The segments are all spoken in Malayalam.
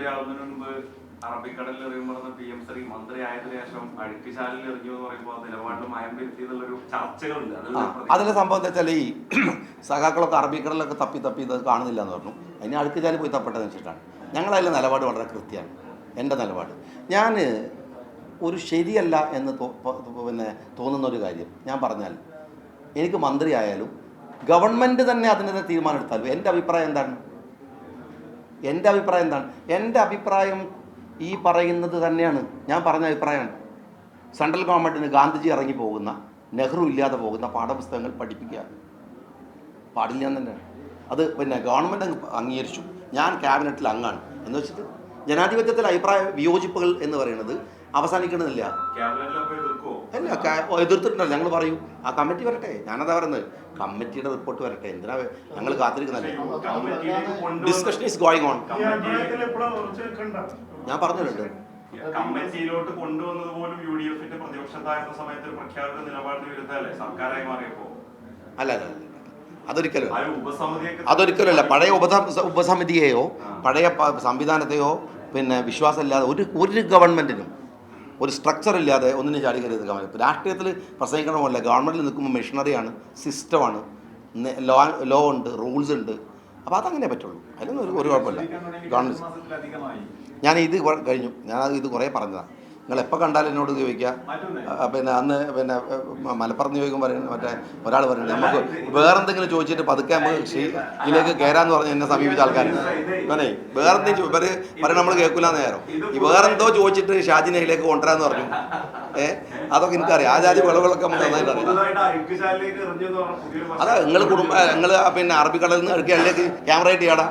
മന്ത്രിയാവുന്നതിന് മുമ്പ് അറബിക്കടലിൽ എറിയുമ്പോൾ PM ശ്രീ മന്ത്രിയായതിനു ശേഷം അഴുക്കുചാലിൽ എറിഞ്ഞു എന്ന് പറയുമ്പോൾ നിലപാടിൽ മായം വരുത്തി എന്നുള്ളൊരു ചർച്ചകളുണ്ട്. അതിലെ സംഭവം എന്താ വെച്ചാൽ ഈ സഖാക്കളൊക്കെ അറബിക്കടലിലൊക്കെ തപ്പി ഇത് കാണുന്നില്ല എന്ന് പറഞ്ഞു. അതിന് അഴുക്കുചാലിൽ പോയി തപ്പെട്ടതെന്ന് വെച്ചിട്ടാണ്. ഞങ്ങളതിലെ നിലപാട് വളരെ കൃത്യമാണ്. എൻ്റെ നിലപാട് ഞാൻ ഒരു ശരിയല്ല എന്ന് തോന്നുന്ന ഒരു കാര്യം ഞാൻ പറഞ്ഞാൽ എനിക്ക് മന്ത്രിയായാലും ഗവൺമെൻറ് തന്നെ അതിനെതിരെ തീരുമാനം എടുത്താലും എൻ്റെ അഭിപ്രായം എന്താണ്? എൻ്റെ അഭിപ്രായം ഈ പറയുന്നത് തന്നെയാണ്. ഞാൻ പറഞ്ഞ അഭിപ്രായമാണ്. സെൻട്രൽ ഗവൺമെൻറ്റിന് ഗാന്ധിജി ഇറങ്ങി പോകുന്ന, നെഹ്റു ഇല്ലാതെ പോകുന്ന പാഠപുസ്തകങ്ങൾ പഠിപ്പിക്കുക പാടില്ല എന്ന് തന്നെയാണ്. അത് ഗവൺമെൻറ് അംഗീകരിച്ചു. ഞാൻ ക്യാബിനറ്റിൽ അംഗമാണ് എന്ന് വെച്ചിട്ട് ജനാധിപത്യത്തിലെ അഭിപ്രായ വിയോജിപ്പുകൾ എന്ന് പറയുന്നത് അവസാനിക്കണമെന്നില്ല. അല്ല, എതിർത്തിട്ടുണ്ടല്ലോ. ഞങ്ങൾ പറയൂ, ആ കമ്മിറ്റി വരട്ടെ. ഞാനതാ പറയുന്നത്, കമ്മിറ്റിയുടെ റിപ്പോർട്ട് വരട്ടെ. എന്തിനാ ഞങ്ങൾ കാത്തിരിക്കുന്നല്ലേ? Discussion is going on. ഞാൻ പറഞ്ഞിട്ടുണ്ട്. കമ്മിറ്റിയിലോട്ട് കൊണ്ടുവന്നത് പോലും UDFന്റെ പ്രതിപക്ഷത്തായിരുന്ന സമയത്ത് പ്രഖ്യാപിത നിലപാടിന് വിരുദ്ധമല്ലേ സർക്കാരായി മാറിയപ്പോ? അല്ല, അതൊരിക്കലല്ല. പഴയ ഉപസമിതിയെയോ പഴയ സംവിധാനത്തെയോ വിശ്വാസമില്ലാതെ ഒരു ഗവൺമെൻറ്റിനും ഒരു സ്ട്രക്ചർ ഇല്ലാതെ ഒന്നിനും ചാടി കയറിയത് ഗവൺമെൻറ്. രാഷ്ട്രീയത്തിൽ പ്രസംഗിക്കണമല്ല. ഗവൺമെൻറ്റിൽ നിൽക്കുമ്പോൾ മെഷീനറിയാണ്, സിസ്റ്റമാണ്, ലോ ഉണ്ട്, റൂൾസ് ഉണ്ട്. അപ്പോൾ അതങ്ങനെ പറ്റുള്ളൂ. അതിലൊന്നും ഒരു കുഴപ്പമില്ല. ഗവൺമെൻറ് ഞാൻ ഇത് കുറേ പറഞ്ഞതാണ്. നിങ്ങൾ എപ്പോൾ കണ്ടാലും എന്നോട് ചോദിക്കുക. അന്ന് മലപ്പുറം നിയോഗം പറയുന്നത് മറ്റേ ഒരാൾ പറയുന്നത് നമുക്ക് വേറെന്തെങ്കിലും ചോദിച്ചിട്ട് പതുക്കെ നമുക്ക് ഇതിലേക്ക് കയറാന്ന് പറഞ്ഞ് എന്നെ സമീപിച്ച ആൾക്കാരുണ്ട്. അങ്ങനെ വേറെന്തെങ്കിലും പറയണം നമ്മൾ കേൾക്കില്ലാന്ന് നേരം. ഈ വേറെന്തോ ചോദിച്ചിട്ട് ഷാജിനയിലേക്ക് കൊണ്ടുവരാന്ന് പറഞ്ഞു. അതൊക്കെ എനിക്കറിയാം. ആ ജാതി വിളവുകളൊക്കെ നമുക്ക് നന്നായിട്ട് അറിയാം. അതാ നിങ്ങൾ അറബിക്കടലിൽ നിന്ന് അടുക്കലേക്ക് ക്യാമറ ആയിട്ട് ചെയ്യാടാ.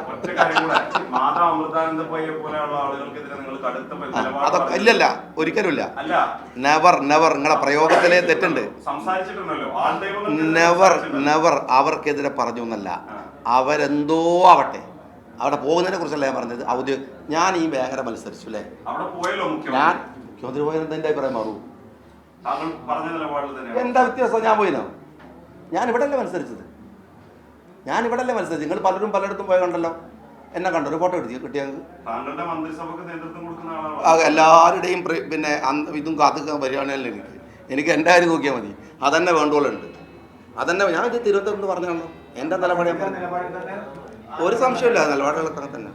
അതൊക്കെ ഇല്ലല്ല, ഒരിക്കലുമില്ല. നെവർ നിങ്ങളെ പ്രയോഗത്തിലെ തെറ്റുണ്ട്. നെവർ അവർക്കെതിരെ പറഞ്ഞു എന്നല്ല. അവരെന്തോ ആവട്ടെ, അവിടെ പോകുന്നതിനെ കുറിച്ചല്ല ഞാൻ പറഞ്ഞത്. ഞാൻ ഈ മേഖല മത്സരിച്ചു അല്ലേ? ഞാൻ മുഖ്യമന്ത്രി പോയത് എൻ്റെ അഭിപ്രായം മാറൂ. എന്താ വ്യത്യാസം? ഞാൻ പോയിനോ? ഞാൻ ഇവിടെയല്ലേ മത്സരിച്ചത്. നിങ്ങൾ പലയിടത്തും പോയ കണ്ടല്ലോ. എന്നെ കണ്ടോ? ഒരു ഫോട്ടോ കിട്ടിയത് എല്ലാവരുടെയും ഇതും കാത്തുക വരികയാണല്ലോ. എനിക്ക് എൻ്റെ കാര്യം നോക്കിയാൽ മതി. അതന്നെ വേണ്ടുപോലുണ്ട്. അതന്നെ ഞാൻ ഇത് തിരുവനന്തപുരത്ത് പറഞ്ഞാണല്ലോ. എൻ്റെ നിലപാട് ഞാൻ പറഞ്ഞു. ഒരു സംശയമില്ല, നിലപാടുകളൊക്കെ തന്നെ.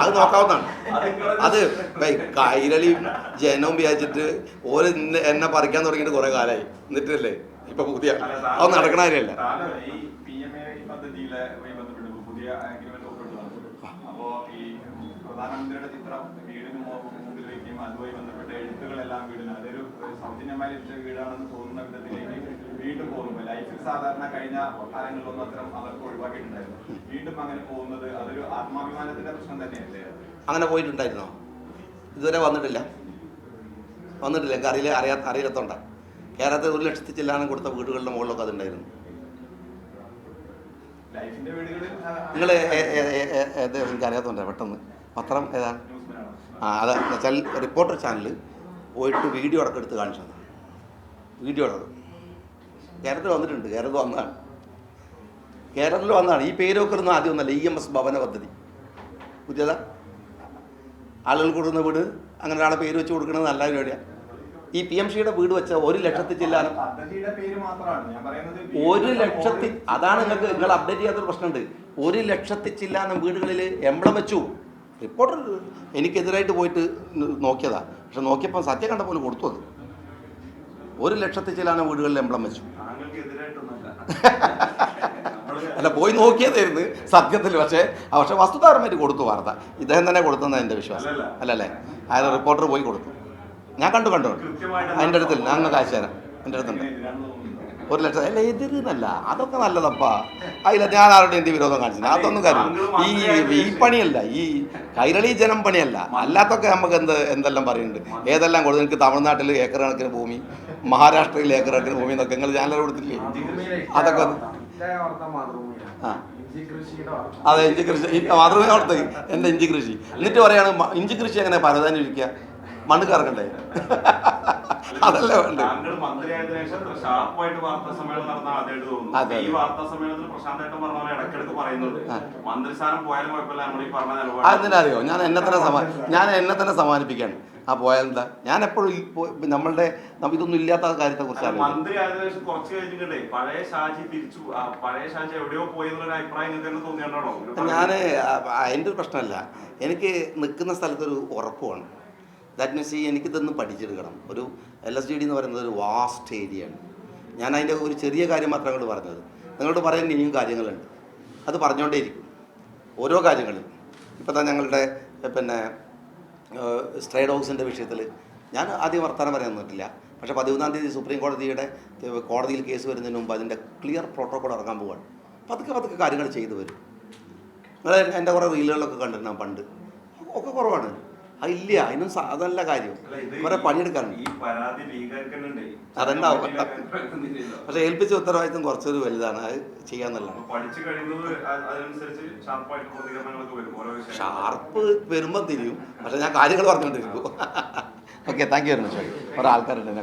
അത് നോക്കാവുന്നതാണ്. അത് കൈരളി ജനവും വിചാരിച്ചിട്ട് ഓരോ എന്നെ പറിക്കാൻ തുടങ്ങിയിട്ട് കുറെ കാലമായി. എന്നിട്ടല്ലേ ഇപ്പൊ പുതിയ അത് നടക്കണ കാര്യമല്ല. പ്രധാനമന്ത്രിയുടെ ചിത്രം വീടിന് മുമ്പിൽ വയ്ക്കും. അതുമായി ബന്ധപ്പെട്ട എഴുത്തുകളെല്ലാം വീടിന് അതൊരു സൗജന്യമായി ലഭിച്ച വീടാണെന്ന് തോന്നുന്ന വിധത്തിലേക്ക് വീണ്ടും പോകുന്നു. ലൈഫിൽ സാധാരണ കഴിഞ്ഞ കാലങ്ങളിലൊന്നും അത്തരം അവർക്ക് ഒഴിവാക്കിയിട്ടുണ്ടായിരുന്നു. വീണ്ടും അങ്ങനെ പോകുന്നത് അതൊരു ആത്മാഭിമാനത്തിന്റെ പ്രശ്നം തന്നെയല്ലേ? അങ്ങനെ പോയിട്ടുണ്ടായിരുന്നോ? ഇതുവരെ വന്നിട്ടില്ല. അറിയാത്തോണ്ട. കേരളത്തിൽ 1 ലക്ഷത്തിൽ ചില്ലാനും കൊടുത്ത വീടുകളുടെ മുകളിലൊക്കെ അതുണ്ടായിരുന്നു. നിങ്ങൾ എനിക്ക് അറിയാത്തോണ്ട പെട്ടെന്ന് പത്രം ഏതാണ്? അതാ വെച്ചാൽ റിപ്പോർട്ടർ ചാനൽ പോയിട്ട് വീഡിയോ അടക്കം എടുത്ത് കാണിച്ചത്. വീഡിയോ അടക്കം കേരളത്തിൽ വന്നിട്ടുണ്ട്. കേരളത്തിൽ വന്നതാണ്. ഈ പേരൊക്കെ ഒന്നും ആദ്യം ഒന്നല്ല. EMS ഭവന പദ്ധതി പുതിയതാ. ആളുകൾ കൊടുക്കുന്ന വീട് അങ്ങനെ ഒരാളെ പേര് വെച്ച് കൊടുക്കുന്നത് നല്ല പരിപാടിയാണ്. ഈ PMCയുടെ വീട് വെച്ച 1 ലക്ഷത്തിൽ ചില്ലാനും 1 ലക്ഷത്തിൽ, അതാണ് നിങ്ങൾ അപ്ഡേറ്റ് ചെയ്യാത്തൊരു പ്രശ്നമുണ്ട്. 1 ലക്ഷത്തിൽ ചില്ലാനും വീടുകളിൽ എംബ്ലം വെച്ചു. റിപ്പോർട്ടർ എനിക്കെതിരായിട്ട് പോയിട്ട് നോക്കിയതാ. പക്ഷെ നോക്കിയപ്പോൾ സത്യം കണ്ട പോലെ കൊടുത്തു. അത് 1 ലക്ഷത്തിൽ ചില്ലാനും വീടുകളിൽ എംബ്ലം വെച്ചു. അല്ല, പോയി നോക്കിയതായിരുന്നു സത്യത്തിൽ. പക്ഷേ വസ്തുതാപരമായിട്ട് കൊടുത്തു വാർത്ത. ഇദ്ദേഹം തന്നെ കൊടുത്തെന്നാണ് എൻ്റെ വിശ്വാസം. അല്ലല്ലേ? അയാൾ റിപ്പോർട്ടർ പോയി കൊടുത്തു. ഞാൻ കണ്ടു അതിൻ്റെ അടുത്തിൽ ഞാൻ കാശ് തരാം. എൻ്റെ അടുത്തുണ്ട് 1 ലക്ഷം. അല്ല, എതിരെന്നല്ല, അതൊക്കെ നല്ലതപ്പാ. അതില്ല, ഞാൻ ആരുടെ എന്ത് വിരോധം കാണിച്ചില്ല. അതൊന്നും കാര്യം ഈ പണിയല്ല, ഈ കൈരളി ജനം പണിയല്ല. അല്ലാത്തൊക്കെ നമുക്ക് എന്തെല്ലാം പറയുന്നുണ്ട്. ഏതെല്ലാം കൊടുത്തു. എനിക്ക് തമിഴ്നാട്ടിൽ ഏക്കർ കണക്കിന് ഭൂമി, മഹാരാഷ്ട്രയിൽ ഏക്കർ കണക്കിന് ഭൂമി എന്നൊക്കെ നിങ്ങൾ ചാനൽ കൊടുത്തില്ലേ? അതൊക്കെ അതെ, ഇഞ്ചി കൃഷി മാതൃഭൂമി കൊടുത്ത് എൻ്റെ ഇഞ്ചി കൃഷി. എന്നിട്ട് പറയാണ് ഇഞ്ചി കൃഷി എങ്ങനെ പരതാനിരിക്കുക? മണ്ണ് കറക്കണ്ടേ? അതല്ലേ വേണ്ടത്. താങ്കൾ മന്ത്രിയായതിനു ശേഷം ഷാർപ്പായിട്ട് വാർത്താ സമ്മേളനം നടന്ന ആദ്യമായിട്ട് തോന്നുന്നു. ഈ വാർത്താ സമ്മേളനത്തിൽ പ്രശാന്ത് ഏട്ടൻ പറഞ്ഞ പോലെ ഇടയ്ക്കിടയ്ക്ക് പറയുന്നുണ്ട് മന്ത്രിസ്ഥാനം പോയാലും കുഴപ്പമില്ല, നമ്മൾ ഈ പറഞ്ഞ നിലപാട്. അതെന്തിനറിയോ, ഞാൻ എന്നെ തന്നെ സമാധാനിപ്പിക്കുകയാണ്. ആ പോയാൽ എന്താ, ഞാൻ എപ്പോഴും നമ്മളുടെ ഇതൊന്നും ഇല്ലാത്ത കാര്യത്തെ കുറിച്ചാണ്. മന്ത്രി ആയതിനു ശേഷം കുറച്ച് കഴിഞ്ഞിട്ടുണ്ടേ പഴയ ഷാജി തിരിച്ചു, പഴയ ഷാജി എവിടെയോ പോയി എന്നുള്ളൊരു അഭിപ്രായം നിങ്ങൾക്ക് തോന്നിയാണോ? ഞാൻ അതിൻ്റെ ഒരു പ്രശ്നമല്ല, എനിക്ക് നിൽക്കുന്ന സ്ഥലത്തൊരു ഉറപ്പുമാണ്. That means എനിക്കിതൊന്ന് പഠിച്ചെടുക്കണം. ഒരു LSGD എന്ന് പറയുന്നത് ഒരു വാസ്റ്റ് ഏരിയയാണ്. ഞാൻ അതിൻ്റെ ഒരു ചെറിയ കാര്യം മാത്രം അങ്ങോട്ട് പറഞ്ഞത്. നിങ്ങളോട് പറയാൻ ഇനിയും കാര്യങ്ങളുണ്ട്, അത് പറഞ്ഞുകൊണ്ടേയിരിക്കും ഓരോ കാര്യങ്ങളും. ഇപ്പോൾ തന്നെ ഞങ്ങളുടെ പിന്നെ സ്ട്രേ ഡോഗ്സിൻ്റെ വിഷയത്തിൽ ഞാൻ ആദ്യം വർത്തമാനം പറയാൻ നിന്നിട്ടില്ല. പക്ഷേ 11-ാം തീയതി സുപ്രീം കോടതിയിൽ കേസ് വരുന്നതിന് മുമ്പ് അതിൻ്റെ ക്ലിയർ പ്രോട്ടോകോൾ ഇറങ്ങാൻ പോവാണ്. പതുക്കെ കാര്യങ്ങൾ ചെയ്തു വരും. നിങ്ങൾ എൻ്റെ കുറേ റീലുകളൊക്കെ കണ്ടിട്ടുണ്ടാകും പണ്ട്, ഒക്കെ കുറവാണ്. അതില്ല, അതിനും അതല്ല കാര്യം, കുറെ പണിയെടുക്കാറുണ്ട്. അതുണ്ടാവും. പക്ഷെ ഏൽപ്പിച്ച ഉത്തരവാദിത്വം കുറച്ചൊരു വലുതാണ്, അത് ചെയ്യാന്നുള്ളതാണ്. ഷാർപ്പ് വരുമ്പോൾ തിരിയും, പക്ഷെ ഞാൻ കാര്യങ്ങൾ പറഞ്ഞുകൊണ്ടിരിക്കും. Okay, thank you very much. കുറേ ആൾക്കാരുണ്ട്.